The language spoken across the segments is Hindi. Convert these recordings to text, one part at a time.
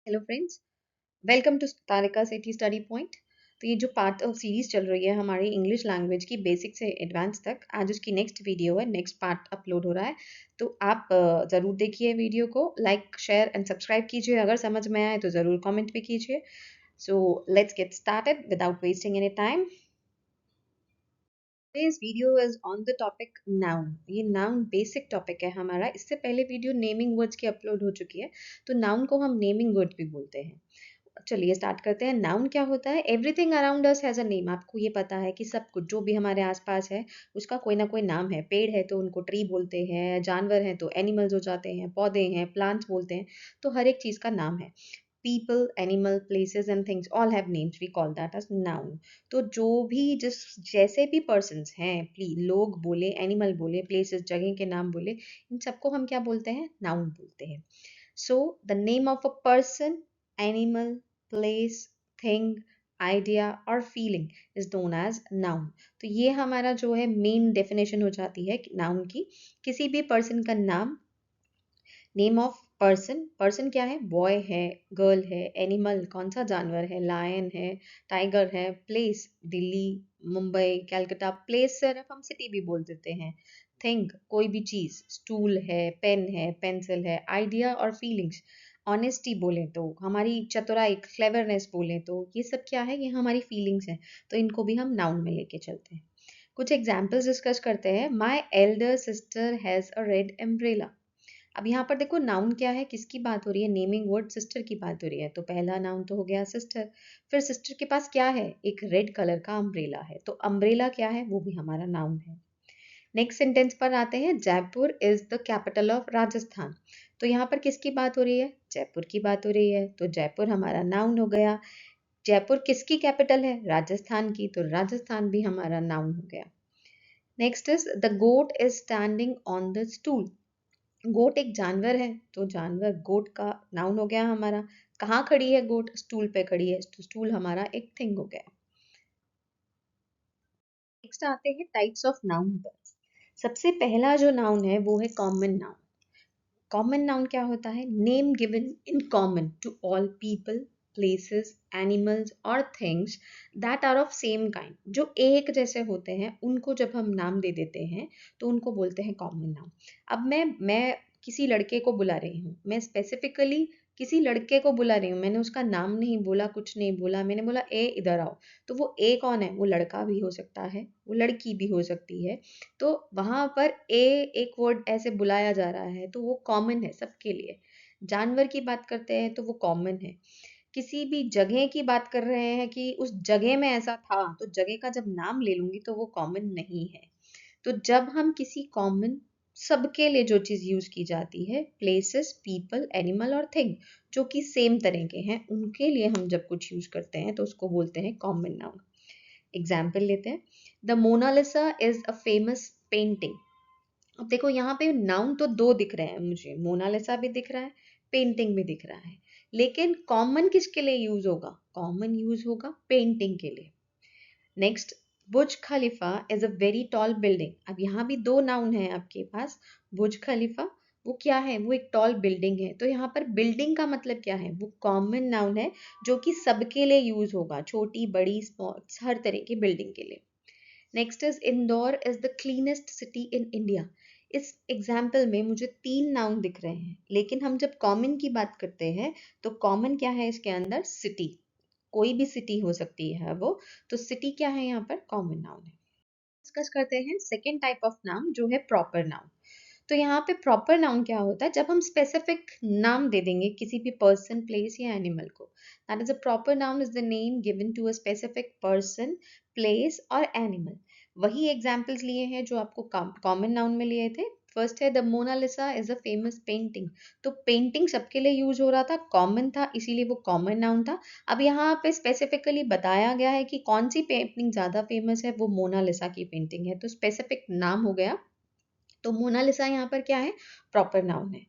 Hello friends, welcome to Tarika Sethi study point. तो ये जो पार्ट ऑफ सीरीज चल रही है हमारी इंग्लिश लैंग्वेज की बेसिक से एडवांस तक, आज उसकी नेक्स्ट वीडियो है, नेक्स्ट पार्ट अपलोड हो रहा है। तो आप ज़रूर देखिए वीडियो को, लाइक शेयर एंड सब्सक्राइब कीजिए। अगर समझ में आए तो ज़रूर कमेंट भी कीजिए। So let's get started without wasting any time. Today's video is on the topic noun। ये noun बेसिक टॉपिक है हमारा। इससे पहले वीडियो नेमिंग वर्ड्स की अपलोड हो चुकी है, तो नाउन को हम नेमिंग वर्ड भी बोलते हैं। चलिए स्टार्ट करते हैं। नाउन क्या होता है? Everything around us has a name. आपको ये पता है कि सब कुछ जो भी हमारे आसपास है उसका कोई ना कोई नाम है। पेड़ है तो उनको ट्री बोलते हैं, जानवर हैं तो एनिमल्स हो जाते हैं, पौधे हैं प्लांट्स बोलते हैं। तो हर एक चीज का नाम है। people, animal, places and things all have names. We call that as noun। तो जो भी जिस जैसे भी persons हैं, लोग बोले, animal बोले, places जगह के नाम बोले, इन सबको हम क्या बोलते हैं? noun बोलते हैं। So the name of a person, animal, place, thing, idea or feeling is known as noun। तो ये हमारा जो है मेन डेफिनेशन हो जाती है नाउन की। किसी भी पर्सन का नाम, नेम ऑफ पर्सन, पर्सन क्या है? बॉय है, गर्ल है, एनिमल कौन सा जानवर है, लायन है, टाइगर है, प्लेस दिल्ली, मुंबई, कलकत्ता, प्लेस सिर्फ हम सिटी भी बोल देते हैं। थिंक कोई भी चीज, स्टूल है, पेन है, पेंसिल है, आइडिया और फीलिंग्स, ऑनेस्टी बोले तो, हमारी चतुराई, क्लेवरनेस बोले तो, ये सब क्या है? ये हमारी फीलिंग्स हैं। तो इनको भी हम नाउन में लेके चलते हैं। कुछ एग्जाम्पल्स डिस्कस करते हैं। My elder sister has a red umbrella. अब यहाँ पर देखो नाउन क्या है, किसकी बात हो रही है? नेमिंग वर्ड सिस्टर की बात हो रही है। तो पहला नाउन तो हो गया सिस्टर। फिर सिस्टर के पास क्या है? एक रेड कलर का अम्ब्रेला है। तो अम्ब्रेला क्या है? वो भी हमारा नाउन है। नेक्स्ट सेंटेंस पर आते हैं। Jaipur is the capital of Rajasthan. तो यहाँ पर किसकी बात हो रही है? जयपुर की बात हो रही है। तो जयपुर हमारा नाउन हो गया। जयपुर किसकी कैपिटल है? राजस्थान की। तो राजस्थान भी हमारा नाउन हो गया। Next is the goat is standing on the stool. Goat एक जानवर है, तो जानवर गोट का नाउन हो गया हमारा। कहाँ खड़ी है गोट? स्टूल पे खड़ी है। तो स्टूल हमारा एक थिंग हो गया। नेक्स्ट आते हैं टाइप्स ऑफ नाउन पर। सबसे पहला जो नाउन है वो है कॉमन नाउन। कॉमन नाउन क्या होता है? Name given in common to all people, places, animals और things that are of same kind. जो एक जैसे होते हैं उनको जब हम नाम दे देते हैं तो उनको बोलते हैं कॉमन नाउन। अब मैं किसी लड़के को बुला रही हूँ, मैं स्पेसिफिकली किसी लड़के को बुला रही हूँ, मैंने उसका नाम नहीं बोला, कुछ नहीं बोला, मैंने बोला ए इधर आओ। तो वो ए कौन है? वो लड़का भी हो सकता है, वो लड़की भी हो सकती है। तो वहां पर ए एक वर्ड ऐसे बुलाया जा रहा है तो वो कॉमन है सबके लिए। जानवर की बात करते हैं तो वो कॉमन है। किसी भी जगह की बात कर रहे हैं कि उस जगह में ऐसा था, तो जगह का जब नाम ले लूंगी तो वो कॉमन नहीं है। तो जब हम किसी कॉमन, सबके लिए जो चीज यूज की जाती है, प्लेसेस, पीपल, एनिमल और थिंग जो कि सेम तरह के हैं, उनके लिए हम जब कुछ यूज करते हैं तो उसको बोलते हैं कॉमन नाउन। एग्जाम्पल लेते हैं। The Mona Lisa is a famous painting. अब देखो यहाँ पे नाउन तो दो दिख रहे हैं मुझे, मोनालिसा भी दिख रहा है, पेंटिंग भी दिख रहा है, लेकिन कॉमन किसके लिए यूज होगा? कॉमन यूज होगा पेंटिंग के लिए। Next, Burj Khalifa is a very tall building. अब यहाँ भी दो नाउन है आपके पास। बुर्ज खलीफा वो क्या है? वो एक टॉल बिल्डिंग है। तो यहाँ पर बिल्डिंग का मतलब क्या है? वो कॉमन नाउन है जो कि सबके लिए यूज होगा, छोटी बड़ी स्मॉल हर तरह की बिल्डिंग के लिए। Next is Indore is the cleanest city in India. इस एग्जाम्पल में मुझे तीन नाउन दिख रहे हैं, लेकिन हम जब कॉमन की बात करते हैं तो कॉमन क्या है इसके अंदर? सिटी। कोई भी सिटी हो सकती है वो। तो सिटी क्या है यहाँ पर? कॉमन नाउन है। डिस्कस करते हैं सेकेंड टाइप ऑफ नाउन जो है प्रॉपर नाउन। तो यहाँ पे प्रॉपर नाउन क्या होता है? जब हम स्पेसिफिक नाम दे देंगे किसी भी पर्सन, प्लेस या एनिमल को, that is a proper noun is the name given to a specific person, place और एनिमल। वही एग्जाम्पल्स लिए हैं जो आपको कॉमन नाउन में लिए थे। फर्स्ट है the Mona Lisa is a famous painting. तो पेंटिंग सबके लिए यूज हो रहा था, कॉमन था, इसीलिए वो कॉमन नाउन था। अब यहाँ पे स्पेसिफिकली बताया गया है कि कौन सी पेंटिंग ज्यादा फेमस है, वो मोनालिसा की पेंटिंग है, तो स्पेसिफिक नाम हो गया। तो मोनालिसा यहाँ पर क्या है? प्रॉपर नाउन है।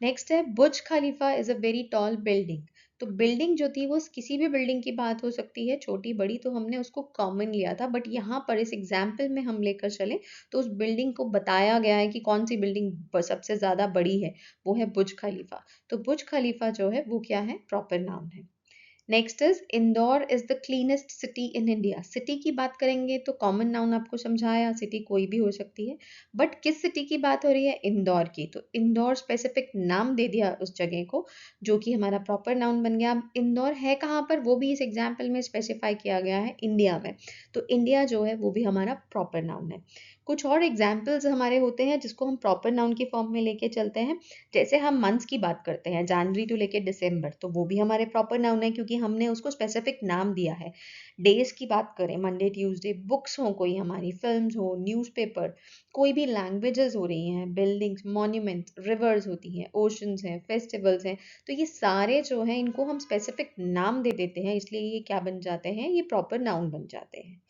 नेक्स्ट है Burj Khalifa is a very tall building. तो बिल्डिंग जो थी वो किसी भी बिल्डिंग की बात हो सकती है, छोटी बड़ी, तो हमने उसको कॉमन लिया था, बट यहाँ पर इस एग्जाम्पल में हम लेकर चले तो उस बिल्डिंग को बताया गया है कि कौन सी बिल्डिंग सबसे ज्यादा बड़ी है, वो है बुर्ज खलीफा। तो बुर्ज खलीफा जो है वो क्या है, प्रॉपर नाउन है। Next is Indore is the cleanest city in India. City की बात करेंगे तो कॉमन नाउन आपको समझाया, सिटी कोई भी हो सकती है, बट किस सिटी की बात हो रही है, इंदौर की, तो इंदौर स्पेसिफिक नाम दे दिया उस जगह को, जो कि हमारा प्रॉपर नाउन बन गया। अब इंदौर है कहाँ पर, वो भी इस एग्जाम्पल में स्पेसिफाई किया गया है, इंडिया में, तो इंडिया जो है वो भी हमारा प्रॉपर नाउन है। कुछ और एग्जाम्पल्स हमारे होते हैं जिसको हम प्रॉपर नाउन की फॉर्म में लेके चलते हैं। जैसे हम मंथ्स की बात करते हैं, जनवरी टू लेके दिसंबर, तो वो भी हमारे प्रॉपर नाउन है क्योंकि हमने उसको स्पेसिफिक नाम दिया है। डेज की बात करें, मंडे ट्यूसडे, बुक्स हो कोई हमारी, फिल्म्स हो, न्यूज़पेपर, कोई भी लैंग्वेजेस हो रही हैं, बिल्डिंग्स, मॉन्यूमेंट्स, रिवर्स होती हैं, ओशंस हैं, फेस्टिवल्स हैं, तो ये सारे जो हैं इनको हम स्पेसिफिक नाम दे देते हैं, इसलिए ये क्या बन जाते हैं, ये प्रॉपर नाउन बन जाते हैं।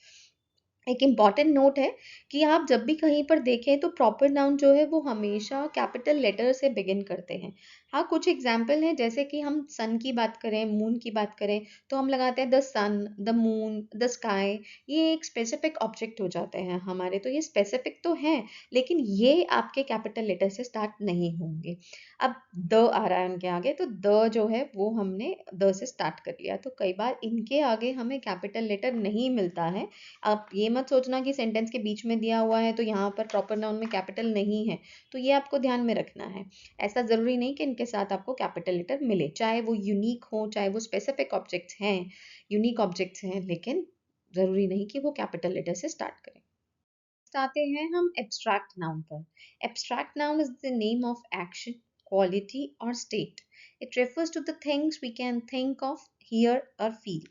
एक इम्पॉर्टेंट नोट है कि आप जब भी कहीं पर देखें तो प्रॉपर नाउन जो है वो हमेशा कैपिटल लेटर से बिगिन करते हैं। हाँ, कुछ एग्जाम्पल हैं, जैसे कि हम सन की बात करें, मून की बात करें, तो हम लगाते हैं the sun, the moon, the sky, ये एक स्पेसिफिक ऑब्जेक्ट हो जाते हैं हमारे, तो ये स्पेसिफिक तो हैं, लेकिन ये आपके कैपिटल लेटर से स्टार्ट नहीं होंगे। अब द आ रहा है उनके आगे, तो द जो है वो हमने द से स्टार्ट कर लिया, तो कई बार इनके आगे हमें कैपिटल लेटर नहीं मिलता है। आप ये मत सोचना कि सेंटेंस के बीच में दिया हुआ है तो यहाँ पर प्रॉपर नाउन में कैपिटल नहीं है, तो ये आपको ध्यान में रखना है। ऐसा जरूरी नहीं कि इनके साथ आपको कैपिटल लेटर मिले, चाहे वो यूनिक हो, चाहे वो स्पेसिफिक ऑब्जेक्ट्स हैं, यूनिक ऑब्जेक्ट्स हैं, लेकिन जरूरी नहीं कि वो कैपिटल लेटर से स्टार्ट करें। आते हैं हम एब्स्ट्रैक्ट नाउन पर। Abstract noun is the name of action, quality और state. It refers to the things we can think of, hear और फील।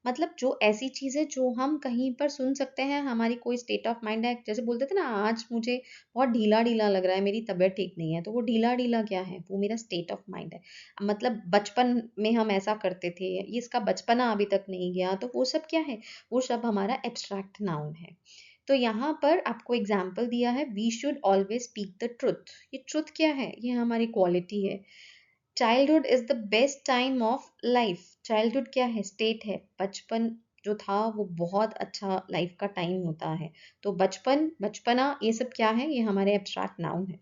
मतलब जो ऐसी चीज़ है जो हम कहीं पर सुन सकते हैं, हमारी कोई स्टेट ऑफ माइंड है, जैसे बोलते थे ना आज मुझे बहुत ढीला ढीला लग रहा है, मेरी तबीयत ठीक नहीं है, तो वो ढीला ढीला क्या है, वो मेरा स्टेट ऑफ माइंड है। मतलब बचपन में हम ऐसा करते थे, ये इसका बचपना अभी तक नहीं गया, तो वो सब क्या है, वो सब हमारा एब्स्ट्रैक्ट नाउन है। तो यहाँ पर आपको एग्जाम्पल दिया है, we should always speak the truth. ये ट्रुथ क्या है, ये हमारी क्वालिटी है। Childhood is the best time of life. Childhood क्या है, स्टेट है, बचपन जो था वो बहुत अच्छा लाइफ का टाइम होता है, तो बचपन, बचपना, ये सब क्या है, ये हमारे एब्स्ट्रैक्ट नाउन है।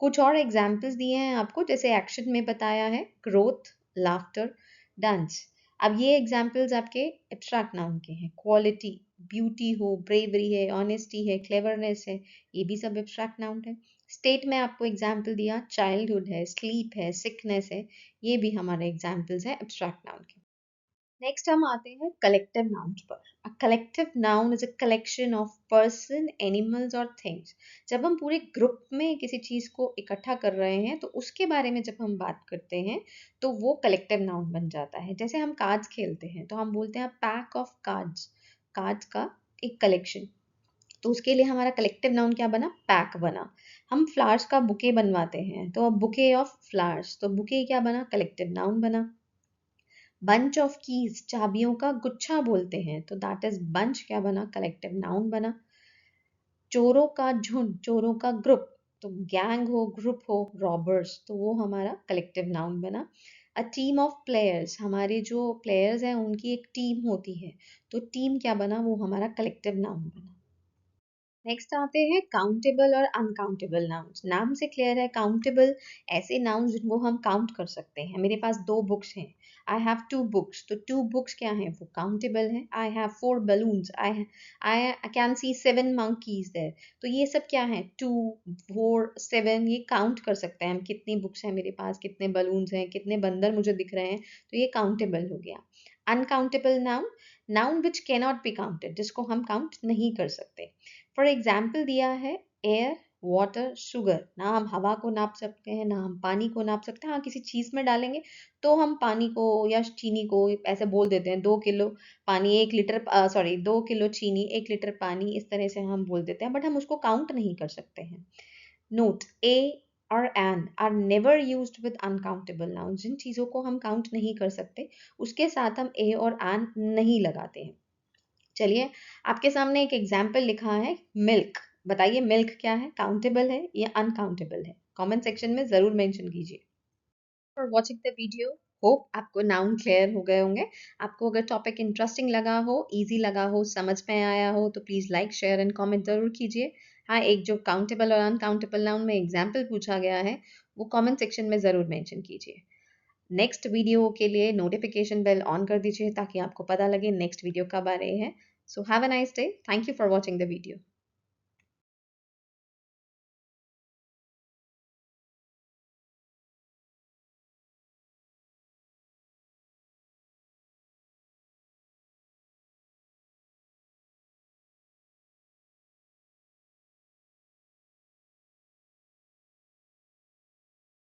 कुछ और एग्जाम्पल्स दिए हैं आपको, जैसे एक्शन में बताया है, ग्रोथ, लाफ्टर, डांस। अब ये एग्जाम्पल्स आपके एब्स्ट्रैक्ट नाउन के हैं। क्वालिटी, ब्यूटी हो, ब्रेवरी है, ऑनेस्टी है, क्लेवरनेस है, ये भी सब एब्स्ट्रैक्ट नाउन है। स्टेट में आपको एग्जाम्पल दिया, चाइल्डहुड है, स्लीप है, सिकनेस है, ये भी हमारे एग्जाम्पल्स हैं एब्स्ट्रैक्ट नाउन के। नेक्स्ट हम आते हैं कलेक्टिव नाउन्स पर। A collective noun is a collection of person, animals और थिंग्स। जब हम पूरे ग्रुप में किसी चीज को इकट्ठा कर रहे हैं तो उसके बारे में जब हम बात करते हैं तो वो कलेक्टिव नाउन बन जाता है। जैसे हम कार्ड्स खेलते हैं तो हम बोलते हैं पैक ऑफ कार्ड्स, कार्ड्स का एक कलेक्शन, तो उसके लिए हमारा कलेक्टिव नाउन क्या बना, पैक बना। हम फ्लावर्स का बुके बनवाते हैं तो अब बुके ऑफ फ्लावर्स, तो बुके क्या बना, कलेक्टिव नाउन बना। बंच ऑफ कीज, चाबियों का गुच्छा बोलते हैं, तो दैट इज बंच क्या बना, कलेक्टिव नाउन बना। चोरों का झुंड, चोरों का ग्रुप, तो गैंग हो, ग्रुप हो, रॉबर्स, तो वो हमारा कलेक्टिव नाउन बना। अ टीम ऑफ प्लेयर्स, हमारे जो प्लेयर्स हैं उनकी एक टीम होती है, तो टीम क्या बना, वो हमारा कलेक्टिव नाउन बना। नेक्स्ट आते हैं काउंटेबल और अनकाउंटेबल नाउन्स। नाम से क्लियर है, काउंटेबल ऐसे नाउन्स जिनको हम काउंट कर सकते हैं। मेरे पास 2 बुक्स हैं, आई हैव 2 बुक्स, तो 2 बुक्स क्या हैं, वो काउंटेबल है। I have 4 balloons, I can see 7 monkeys there, तो ये सब क्या है, 2, 4, 7, ये काउंट कर सकते हैं हम, कितनी बुक्स हैं मेरे पास, कितने बलून्स हैं, कितने बंदर मुझे दिख रहे हैं, तो ये काउंटेबल हो गया। Uncountable noun, noun which cannot be counted, जिसको हम काउंट नहीं कर सकते। फॉर एग्जाम्पल दिया है, एयर, वाटर, शुगर, ना हम हवा को नाप सकते हैं, ना हम पानी को नाप सकते हैं। हाँ, किसी चीज में डालेंगे तो हम पानी को या चीनी को ऐसे बोल देते हैं, 2 किलो पानी 1 लीटर, सॉरी 2 किलो चीनी 1 लीटर पानी, इस तरह से हम बोल देते हैं, बट हम उसको काउंट नहीं कर सकते हैं। नोट, ए और an are never used with uncountable noun. जिन चीजों को हम काउंट नहीं कर सकते उसके साथ हम ए और एन नहीं लगाते हैं। चलिए, आपके सामने एक एग्जाम्पल लिखा है, मिल्क। बताइए मिल्क क्या है, काउंटेबल है या अनकाउंटेबल है, कमेंट सेक्शन में जरूर मेंशन कीजिए। For watching the video. Hope आपको नाउन क्लियर हो गए होंगे। आपको अगर टॉपिक इंटरेस्टिंग लगा हो, इजी लगा हो, समझ में आया हो तो please like, share and comment ज़रूर कीजिए। हाँ, एक जो काउंटेबल और अनकाउंटेबल नाउन में एग्जाम्पल पूछा गया है वो कमेंट सेक्शन में ज़रूर मेंशन कीजिए। नेक्स्ट वीडियो के लिए नोटिफिकेशन बेल ऑन कर दीजिए ताकि आपको पता लगे नेक्स्ट वीडियो कब आ रहे हैं। So have a nice day. Thank you for watching the video.